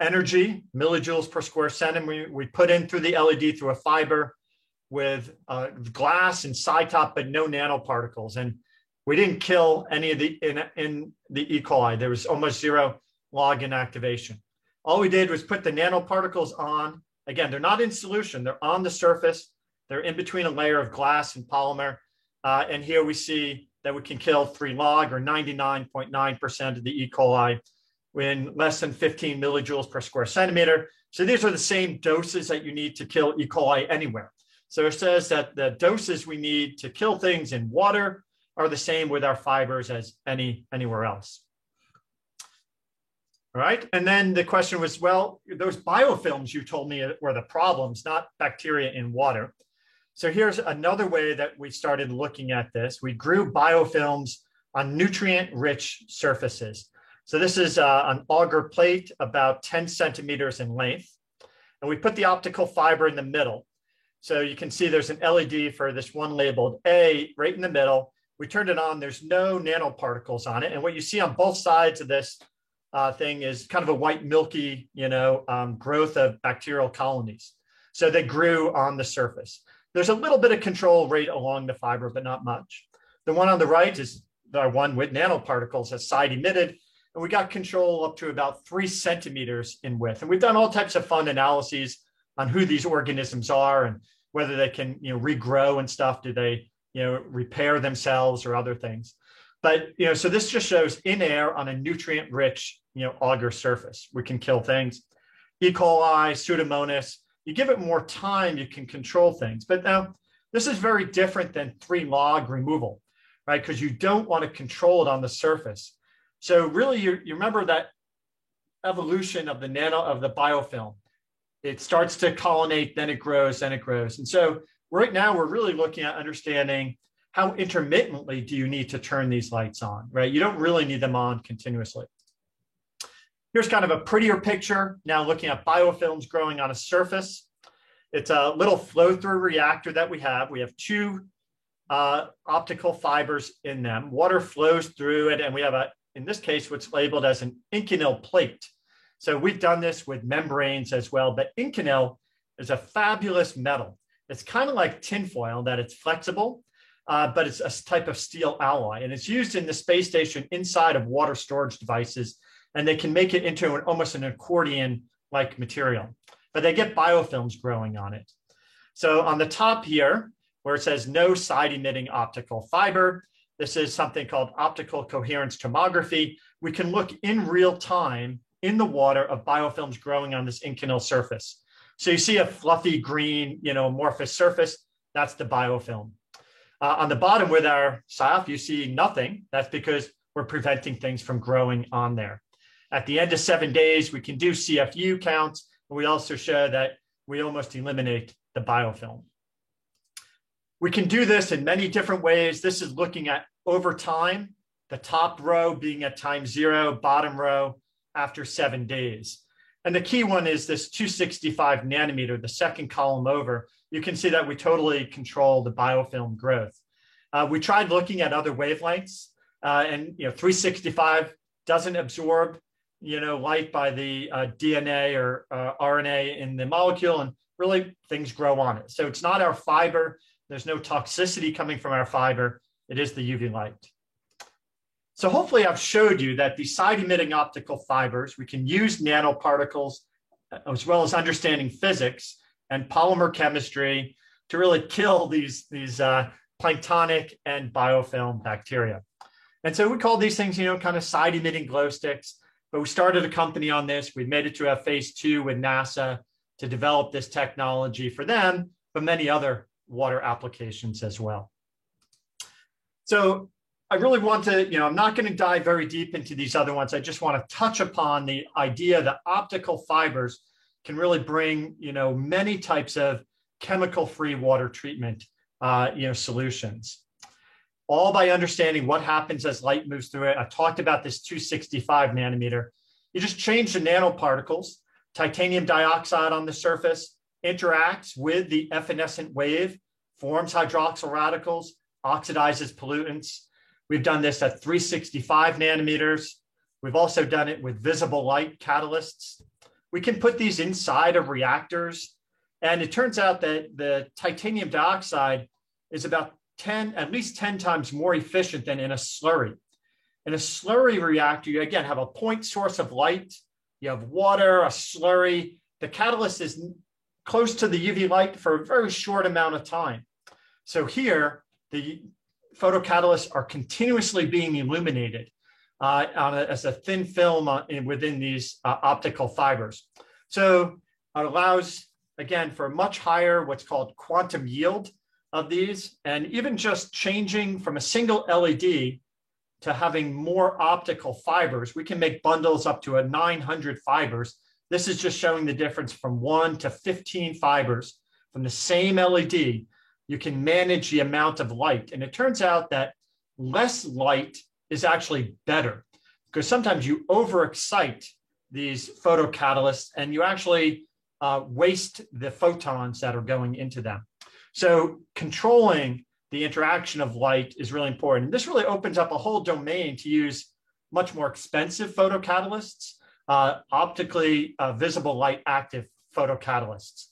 energy, millijoules per square centimeter. We put in through the LED through a fiber with glass and side top, but no nanoparticles. And we didn't kill any of the in the E. coli. There was almost zero log inactivation. All we did was put the nanoparticles on. Again, they're not in solution. They're on the surface. They're in between a layer of glass and polymer. And here we see that we can kill 3 log or 99.9% of the E. coli in less than 15 millijoules per square centimeter. So these are the same doses that you need to kill E. coli anywhere. So it says that the doses we need to kill things in water are the same with our fibers as anywhere else. All right, and then the question was, well, those biofilms you told me were the problems, not bacteria in water. So here's another way that we started looking at this. We grew biofilms on nutrient-rich surfaces. So this is an agar plate about 10 centimeters in length. And we put the optical fiber in the middle. So you can see there's an LED for this one labeled A right in the middle. We turned it on, there's no nanoparticles on it. And what you see on both sides of this thing is kind of a white milky, you know, growth of bacterial colonies. So they grew on the surface. There's a little bit of control right along the fiber, but not much. The one on the right is the one with nanoparticles as side emitted. And we got control up to about 3 centimeters in width. And we've done all types of fun analyses on who these organisms are and whether they can, you know, regrow and stuff. Do they, you know, repair themselves or other things? But, you know, so this just shows in air on a nutrient-rich, you know, agar surface. We can kill things. E. coli, Pseudomonas, you give it more time, you can control things. But now this is very different than 3 log removal, right? Because you don't want to control it on the surface. So really, you remember that evolution of the biofilm. It starts to colonate, then it grows, then it grows. And so right now we're really looking at understanding how intermittently do you need to turn these lights on, right? You don't really need them on continuously. Here's kind of a prettier picture. Now looking at biofilms growing on a surface. It's a little flow-through reactor that we have. We have 2 optical fibers in them. Water flows through it, and we have in this case, what's labeled as an Inconel plate. So we've done this with membranes as well, but Inconel is a fabulous metal. It's kind of like tinfoil, that it's flexible, but it's a type of steel alloy, and it's used in the space station inside of water storage devices, and they can make it into almost an accordion-like material, but they get biofilms growing on it. So on the top here, where it says no side-emitting optical fiber, this is something called optical coherence tomography. We can look in real time in the water of biofilms growing on this Inconel surface. So you see a fluffy green, you know, amorphous surface, that's the biofilm. On the bottom with our SIOP, you see nothing. That's because we're preventing things from growing on there. At the end of 7 days, we can do CFU counts, and we also show that we almost eliminate the biofilm. We can do this in many different ways. This is looking at over time, the top row being at time 0, bottom row after 7 days. And the key one is this 265 nanometer, the second column over. You can see that we totally control the biofilm growth. We tried looking at other wavelengths, and 365 doesn't absorb light by the DNA or RNA in the molecule, and really things grow on it. So it's not our fiber. There's no toxicity coming from our fiber. It is the UV light. So hopefully I've showed you that the side-emitting optical fibers, we can use nanoparticles as well as understanding physics and polymer chemistry to really kill these planktonic and biofilm bacteria. And so we call these things, kind of side-emitting glow sticks. But we started a company on this. We made it to phase 2 with NASA to develop this technology for them, but many other water applications as well. So I really want to, I'm not going to dive very deep into these other ones. I just want to touch upon the idea that optical fibers can really bring, many types of chemical-free water treatment, solutions, all by understanding what happens as light moves through it. I talked about this 265 nanometer. You just change the nanoparticles. Titanium dioxide on the surface interacts with the evanescent wave, forms hydroxyl radicals, oxidizes pollutants. We've done this at 365 nanometers. We've also done it with visible light catalysts. We can put these inside of reactors. And it turns out that the titanium dioxide is about at least 10 times more efficient than in a slurry. In a slurry reactor, you again have a point source of light. You have water, a slurry. The catalyst is close to the UV light for a very short amount of time. So here, the photocatalysts are continuously being illuminated as a thin film within these optical fibers. So it allows, again, for a much higher, what's called quantum yield of these, and even just changing from a single LED to having more optical fibers, we can make bundles up to 900 fibers. This is just showing the difference from 1 to 15 fibers from the same LED. You can manage the amount of light. And it turns out that less light is actually better, because sometimes you overexcite these photocatalysts and you actually waste the photons that are going into them. So controlling the interaction of light is really important. This really opens up a whole domain to use much more expensive photocatalysts, optically visible light active photocatalysts.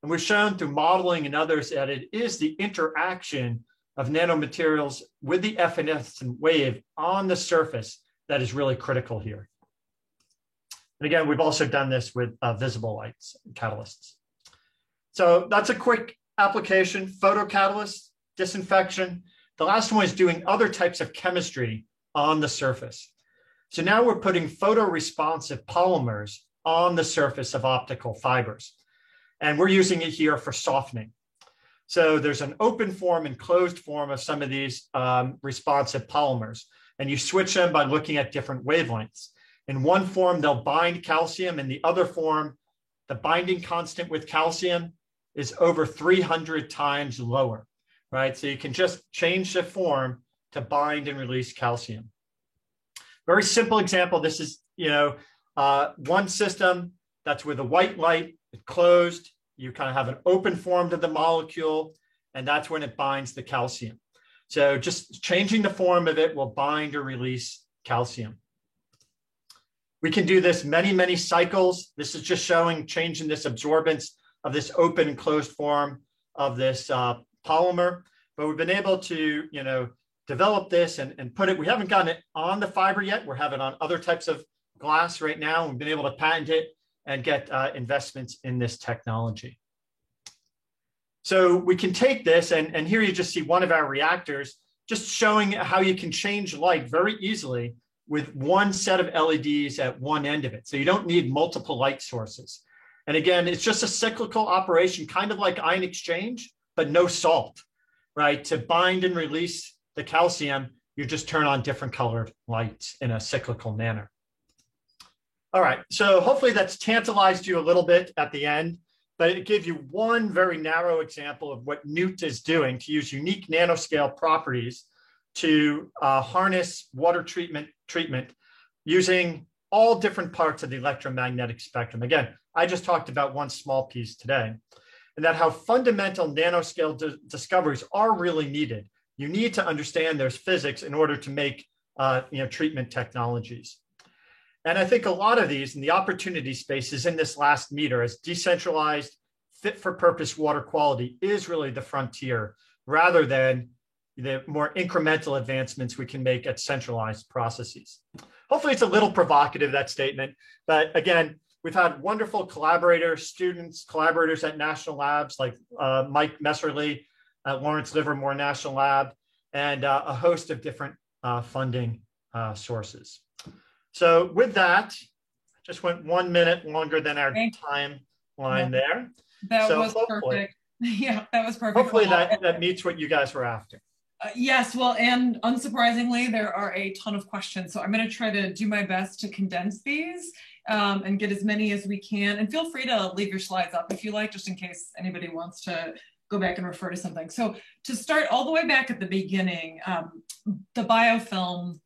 And we've shown through modeling and others that it is the interaction of nanomaterials with the evanescent wave on the surface that is really critical here. And again, we've also done this with visible lights and catalysts. So that's a quick application: photocatalysts, disinfection. The last one is doing other types of chemistry on the surface. So now we're putting photoresponsive polymers on the surface of optical fibers. And we're using it here for softening. So there's an open form and closed form of some of these responsive polymers. And you switch them by looking at different wavelengths. In one form, they'll bind calcium. In the other form, the binding constant with calcium is over 300 times lower, right? So you can just change the form to bind and release calcium. Very simple example. This is, one system that's with a white light, it's closed. You kind of have an open form to the molecule, and that's when it binds the calcium. So just changing the form of it will bind or release calcium. We can do this many, many cycles. This is just showing changing this absorbance of this open and closed form of this polymer. But we've been able to, develop this and put it. We haven't gotten it on the fiber yet. We're having it on other types of glass right now. We've been able to patent it and get investments in this technology. So we can take this, and here you just see one of our reactors, just showing how you can change light very easily with one set of LEDs at one end of it. So you don't need multiple light sources. And again, it's just a cyclical operation, kind of like ion exchange, but no salt, right? To bind and release the calcium, you just turn on different colored lights in a cyclical manner. All right, so hopefully that's tantalized you a little bit at the end, but it gives you one very narrow example of what Newt is doing to use unique nanoscale properties to harness water treatment using all different parts of the electromagnetic spectrum. Again, I just talked about one small piece today, and that how fundamental nanoscale discoveries are really needed. You need to understand there's physics in order to make treatment technologies. And I think a lot of these in the opportunity space is in this last meter, as decentralized, fit for purpose water quality is really the frontier, rather than the more incremental advancements we can make at centralized processes. Hopefully it's a little provocative, that statement, but again, we've had wonderful collaborators, students, collaborators at national labs like Mike Messerly at Lawrence Livermore National Lab, and a host of different funding sources. So with that, just went 1 minute longer than our timeline there. That was perfect. Yeah, that was perfect. Hopefully that meets what you guys were after. Yes, well, and unsurprisingly, there are a ton of questions. So I'm going to try to do my best to condense these and get as many as we can. And feel free to leave your slides up if you like, just in case anybody wants to go back and refer to something. So to start all the way back at the beginning, the biofilm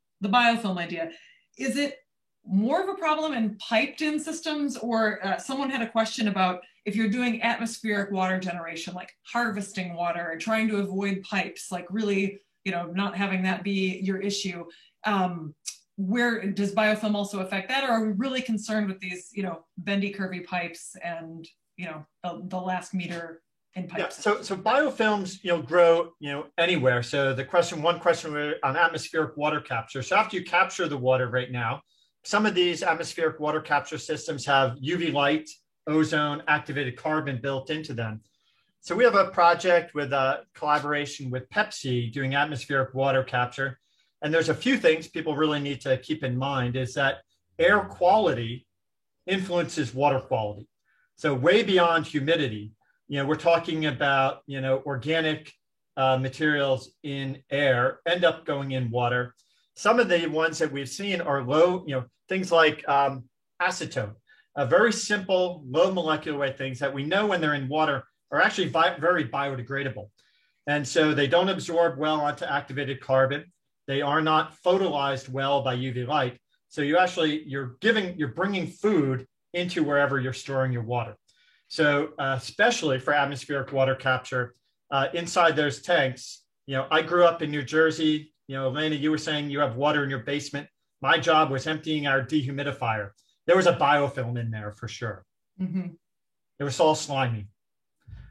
idea, is it more of a problem in piped in systems, or someone had a question about if you're doing atmospheric water generation, like harvesting water and trying to avoid pipes, like really, not having that be your issue. Where does biofilm also affect that? Or are we really concerned with these, bendy curvy pipes and, the last meter in pipes? Yeah, so biofilms, grow, anywhere. So one question on atmospheric water capture. So after you capture the water right now, some of these atmospheric water capture systems have UV light, ozone, activated carbon built into them. So we have a project with a collaboration with Pepsi doing atmospheric water capture. And there's a few things people really need to keep in mind is that air quality influences water quality. So way beyond humidity, we're talking about, organic materials in air end up going in water. Some of the ones that we've seen are low, things like acetone. Very simple, low molecular weight things that we know when they're in water are actually very biodegradable. And so they don't absorb well onto activated carbon. They are not photolyzed well by UV light. So you're bringing food into wherever you're storing your water. So especially for atmospheric water capture, inside those tanks, I grew up in New Jersey. Elena, you were saying you have water in your basement. My job was emptying our dehumidifier. There was a biofilm in there for sure. Mm-hmm. It was all slimy.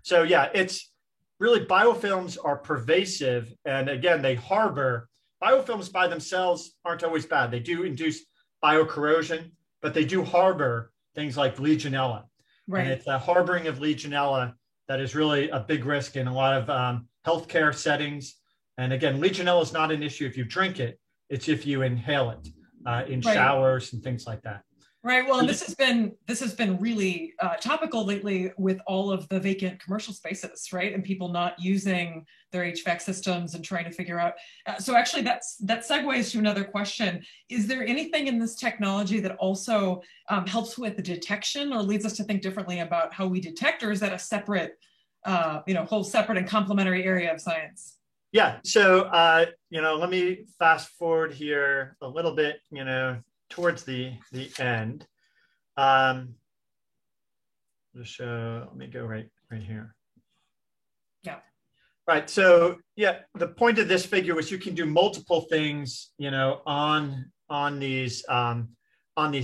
So yeah, it's really, biofilms are pervasive. And again, they harbor, biofilms by themselves aren't always bad. They do induce biocorrosion, but they do harbor things like Legionella. Right. And it's the harboring of Legionella that is really a big risk in a lot of healthcare settings. And again, Legionella is not an issue if you drink it. It's if you inhale it in showers and things like that. Right. Well, and this has been really topical lately with all of the vacant commercial spaces, right? And people not using their HVAC systems and trying to figure out. So actually, that segues to another question. Is there anything in this technology that also helps with the detection, or leads us to think differently about how we detect, or is that a separate, whole separate and complementary area of science? Yeah. So let me fast forward here a little bit. Towards the end, let me go right here. Yeah. Right. So yeah, the point of this figure was you can do multiple things, on these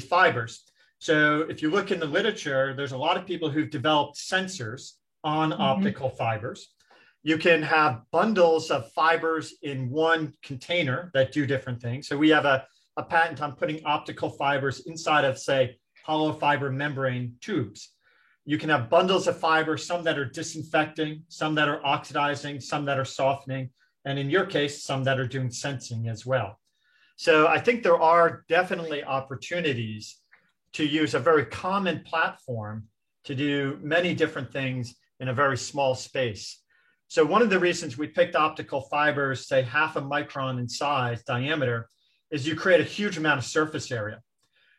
fibers. So if you look in the literature, there's a lot of people who've developed sensors on optical fibers. You can have bundles of fibers in one container that do different things. So we have a patent on putting optical fibers inside of, say, hollow fiber membrane tubes. You can have bundles of fibers, some that are disinfecting, some that are oxidizing, some that are softening, and in your case, some that are doing sensing as well. So I think there are definitely opportunities to use a very common platform to do many different things in a very small space. So one of the reasons we picked optical fibers, say 0.5 micron in size, diameter, is you create a huge amount of surface area.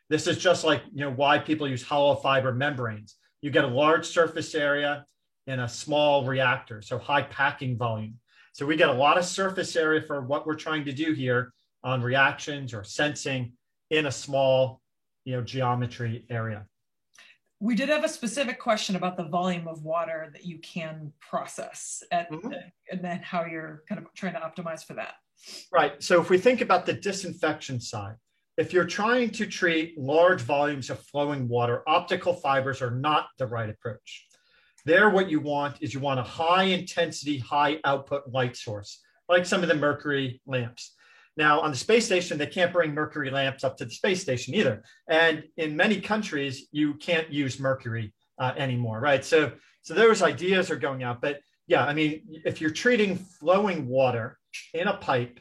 This is just like, why people use hollow fiber membranes. You get a large surface area in a small reactor, so high packing volume. So we get a lot of surface area for what we're trying to do here on reactions or sensing in a small, geometry area. We did have a specific question about the volume of water that you can process and then how you're kind of trying to optimize for that. Right. So if we think about the disinfection side, if you're trying to treat large volumes of flowing water, optical fibers are not the right approach. There, what you want is a high intensity, high output light source, like some of the mercury lamps. Now, on the space station, they can't bring mercury lamps up to the space station either. And in many countries, you can't use mercury anymore, right? So those ideas are going out. But yeah, I mean, if you're treating flowing water in a pipe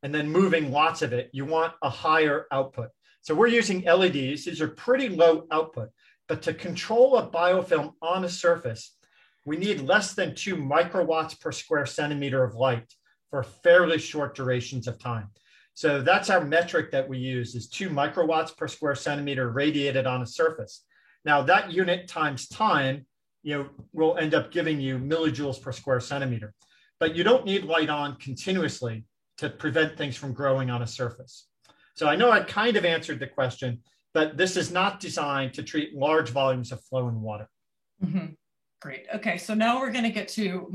and then moving lots of it, you want a higher output. So we're using LEDs. These are pretty low output. But to control a biofilm on a surface, we need less than 2 microwatts per square centimeter of light for fairly short durations of time. So that's our metric that we use, is 2 microwatts per square centimeter radiated on a surface. Now that unit times time, will end up giving you millijoules per square centimeter. But you don't need light on continuously to prevent things from growing on a surface. So I know I kind of answered the question, but this is not designed to treat large volumes of flowing water. Mm-hmm. Great. Okay, so now we're going to get to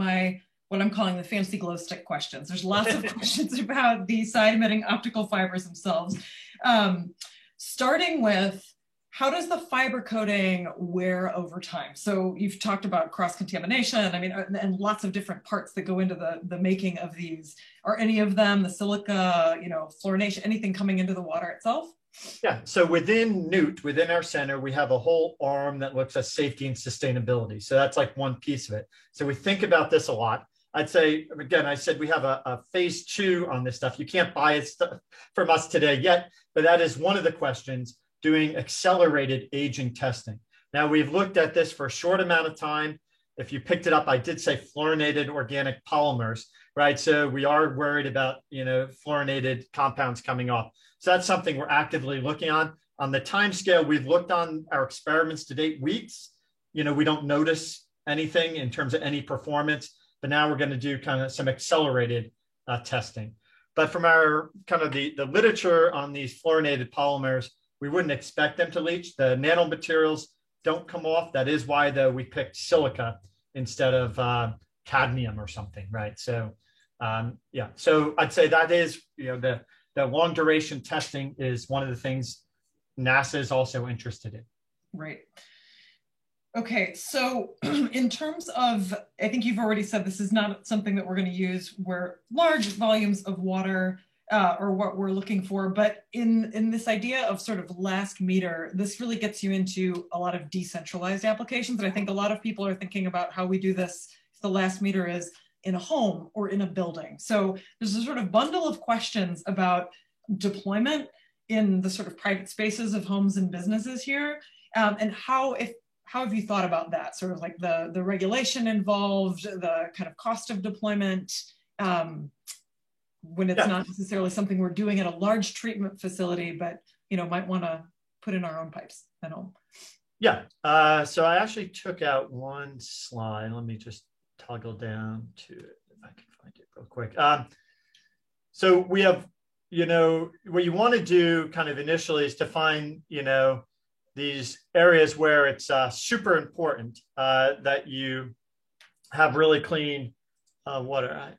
what I'm calling the fancy glow stick questions. There's lots of questions about the side-emitting optical fibers themselves. Starting with, how does the fiber coating wear over time? So you've talked about cross-contamination, I mean, and lots of different parts that go into the making of these. Are any of them, the silica, fluorination, anything coming into the water itself? Yeah, so within Newt, within our center, we have a whole arm that looks at safety and sustainability. So that's like one piece of it. So we think about this a lot. I'd say, again, I said we have a phase 2 on this stuff. You can't buy it from us today yet, but that is one of the questions, doing accelerated aging testing. Now, we've looked at this for a short amount of time. If you picked it up, I did say fluorinated organic polymers, right? So we are worried about, fluorinated compounds coming off. So that's something we're actively looking on. On the time scale, we've looked on our experiments to date, weeks. We don't notice anything in terms of any performance, but now we're going to do kind of some accelerated testing. But from our kind of the literature on these fluorinated polymers, we wouldn't expect them to leach. The nanomaterials don't come off. That is why, though, we picked silica instead of cadmium or something, right? So, yeah. So I'd say that is, the long duration testing is one of the things NASA is also interested in. Right. Okay, so in terms of, I think you've already said this is not something that we're going to use where large volumes of water or what we're looking for, but in this idea of sort of last meter, this really gets you into a lot of decentralized applications. And I think a lot of people are thinking about how we do this, if the last meter is in a home or in a building. So there's a sort of bundle of questions about deployment in the sort of private spaces of homes and businesses here, and how have you thought about that? Sort of like the regulation involved, the kind of cost of deployment, when it's not necessarily something we're doing at a large treatment facility, but might want to put in our own pipes at home. Yeah. So I actually took out one slide. Let me just toggle down to it if I can find it real quick. So we have, what you want to do kind of initially is to find, these areas where it's super important that you have really clean water.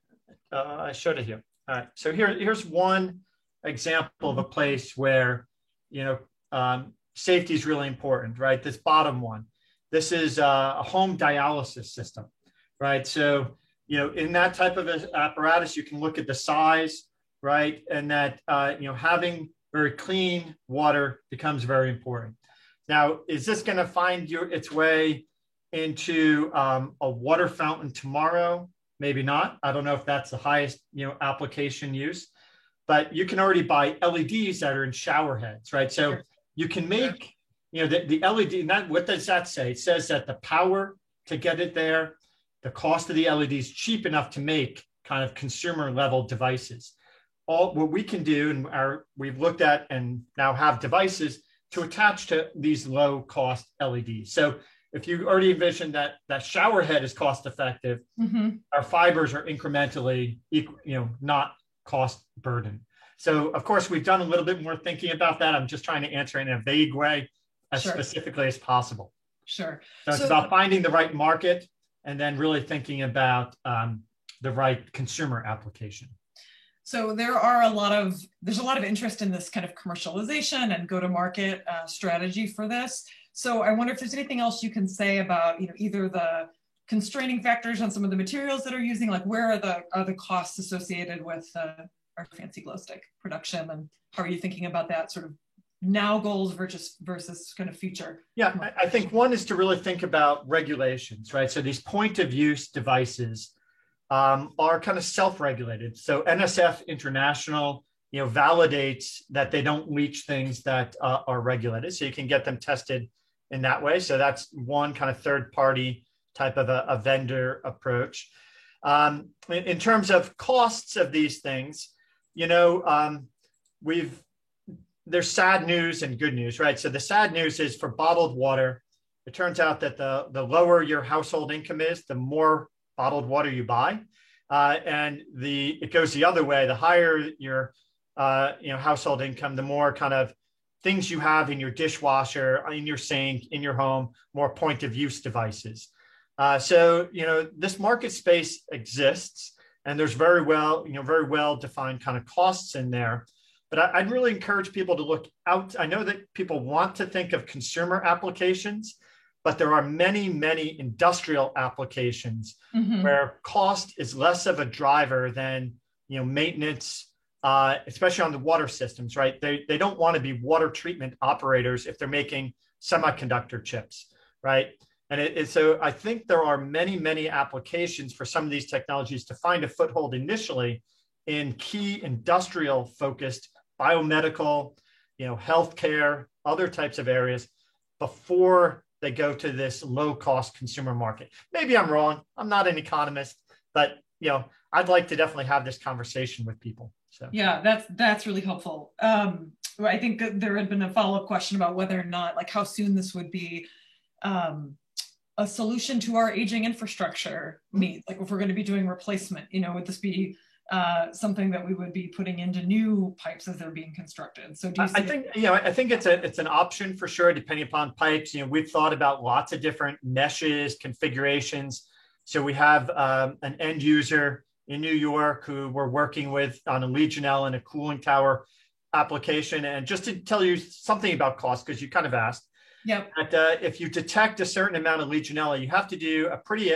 I showed it here. All right, so here's one example of a place where, safety is really important, right? This bottom one, this is a home dialysis system, right? So, in that type of apparatus, you can look at the size, right? And that, having very clean water becomes very important. Now, is this going to find its way into a water fountain tomorrow? Maybe not. I don't know if that's the highest, application use, but you can already buy LEDs that are in shower heads, right? So you can make, the LED, and what does that say? It says that the power to get it there, the cost of the LED is cheap enough to make kind of consumer level devices. All what we can do, and we've looked at and now have devices to attach to these low cost LEDs. So if you already envision that shower head is cost effective, our fibers are incrementally, not cost burden. So of course, we've done a little bit more thinking about that. I'm just trying to answer in a vague way as specifically as possible. Sure. So it's about finding the right market and then really thinking about the right consumer application. So there's a lot of interest in this kind of commercialization and go-to-market strategy for this. So I wonder if there's anything else you can say about, either the constraining factors on some of the materials that are using? Like, where are the costs associated with our fancy glow stick production, and how are you thinking about that sort of now goals versus kind of future? Yeah, I think one is to really think about regulations, right? So these point of use devices are kind of self-regulated. So NSF International, validates that they don't leach things that are regulated. So you can get them tested in that way. So that's one kind of third-party type of a vendor approach. In terms of costs of these things, there's sad news and good news, right? So the sad news is for bottled water, it turns out that the lower your household income is, the more bottled water you buy. And it goes the other way. The higher your household income, the more kind of things you have in your dishwasher, in your sink, in your home, more point of use devices. So this market space exists, and there's very well defined kind of costs in there. But I'd really encourage people to look out. I know that people want to think of consumer applications, but there are many, many industrial applications where cost is less of a driver than maintenance, especially on the water systems, right? They don't want to be water treatment operators if they're making semiconductor chips, right? And so I think there are many, many applications for some of these technologies to find a foothold initially in key industrial focused biomedical, healthcare, other types of areas before they go to this low cost consumer market. Maybe I'm wrong. I'm not an economist, but I'd like to definitely have this conversation with people. So yeah, that's really helpful. I think that there had been a follow-up question about whether or not, like, how soon this would be a solution to our aging infrastructure needs. Like, if we're going to be doing replacement, would this be something that we would be putting into new pipes as they're being constructed? So do you see I think it's an option for sure, depending upon pipes. We've thought about lots of different meshes, configurations. So we have an end user in New York who we're working with on a Legionella and a cooling tower application. And just to tell you something about cost, because you kind of asked, that if you detect a certain amount of Legionella, you have to do a pretty,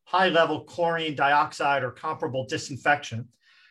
high level chlorine dioxide or comparable disinfection.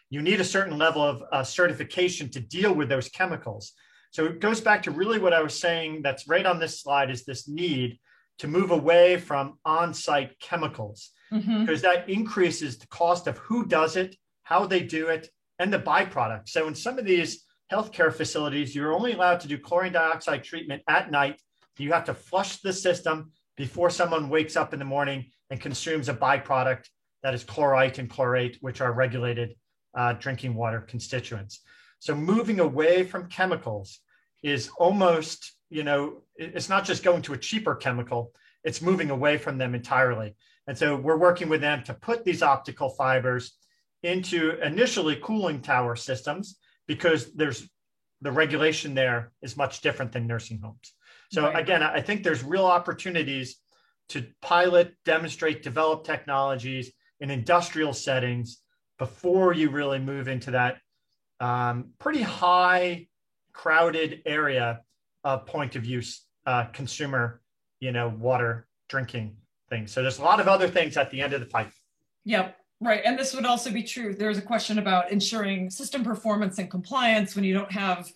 You need a certain level of certification to deal with those chemicals. So it goes back to really what I was saying that's right on this slide, is this need to move away from on-site chemicals, because that increases the cost of who does it, how they do it, and the byproduct. So in some of these healthcare facilities, you're only allowed to do chlorine dioxide treatment at night. You have to flush the system before someone wakes up in the morning and consumes a byproduct that is chlorite and chlorate, which are regulated drinking water constituents. So moving away from chemicals is almost, it's not just going to a cheaper chemical, it's moving away from them entirely. And so we're working with them to put these optical fibers into initially cooling tower systems, because the regulation there is much different than nursing homes. So again, I think there's real opportunities to pilot, demonstrate, develop technologies in industrial settings before you really move into that pretty high, crowded area of point of use consumer, water drinking things. So there's a lot of other things at the end of the pipe. Yep. Right. And this would also be true. There's a question about ensuring system performance and compliance when you don't have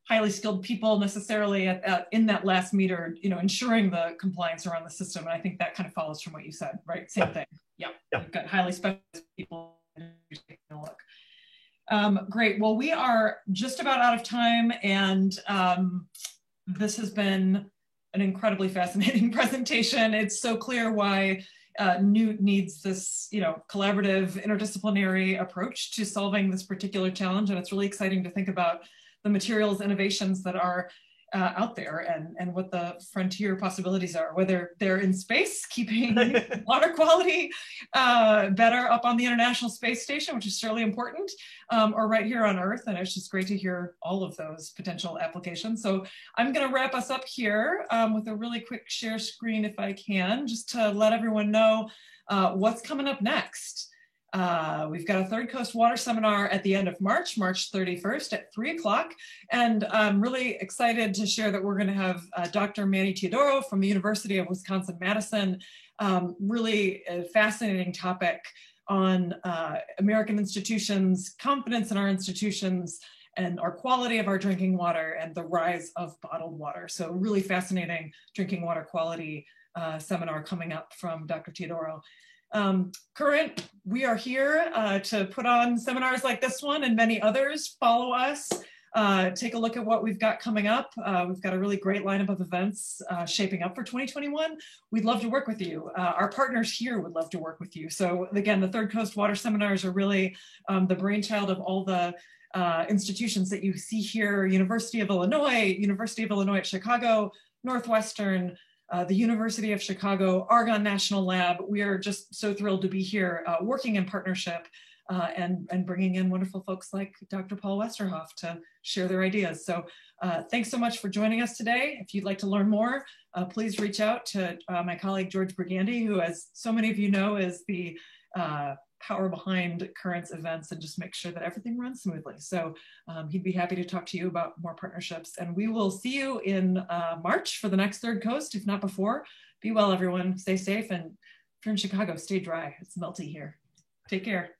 highly skilled people necessarily in that last meter, ensuring the compliance around the system. And I think that kind of follows from what you said, right? Same thing. Yeah. You've got highly specialized people taking a look. Great. Well, we are just about out of time, and this has been an incredibly fascinating presentation. It's so clear why Newt needs this, collaborative, interdisciplinary approach to solving this particular challenge. And it's really exciting to think about the materials innovations that are out there and what the frontier possibilities are, whether they're in space, keeping water quality better up on the International Space Station, which is surely important, or right here on Earth. And it's just great to hear all of those potential applications. So I'm going to wrap us up here with a really quick share screen, if I can, just to let everyone know what's coming up next. We've got a Third Coast Water Seminar at the end of March 31st at 3 o'clock. And I'm really excited to share that we're going to have Dr. Manny Teodoro from the University of Wisconsin-Madison Really a fascinating topic on American institutions, confidence in our institutions, and our quality of our drinking water and the rise of bottled water. So really fascinating drinking water quality seminar coming up from Dr. Teodoro. Current, we are here to put on seminars like this one and many others. Follow us, take a look at what we've got coming up. We've got a really great lineup of events shaping up for 2021. We'd love to work with you. Our partners here would love to work with you. So again, the Third Coast Water Seminars are really the brainchild of all the institutions that you see here: University of Illinois at Chicago, Northwestern, the University of Chicago, Argonne National Lab. We are just so thrilled to be here working in partnership and bringing in wonderful folks like Dr. Paul Westerhoff to share their ideas. So thanks so much for joining us today. If you'd like to learn more, please reach out to my colleague, George Brigandy, who, as so many of you know, is the power behind Currents events and just make sure that everything runs smoothly. So he'd be happy to talk to you about more partnerships. And we will see you in March for the next Third Coast, if not before. Be well, everyone. Stay safe. And if you're in Chicago, stay dry. It's melty here. Take care.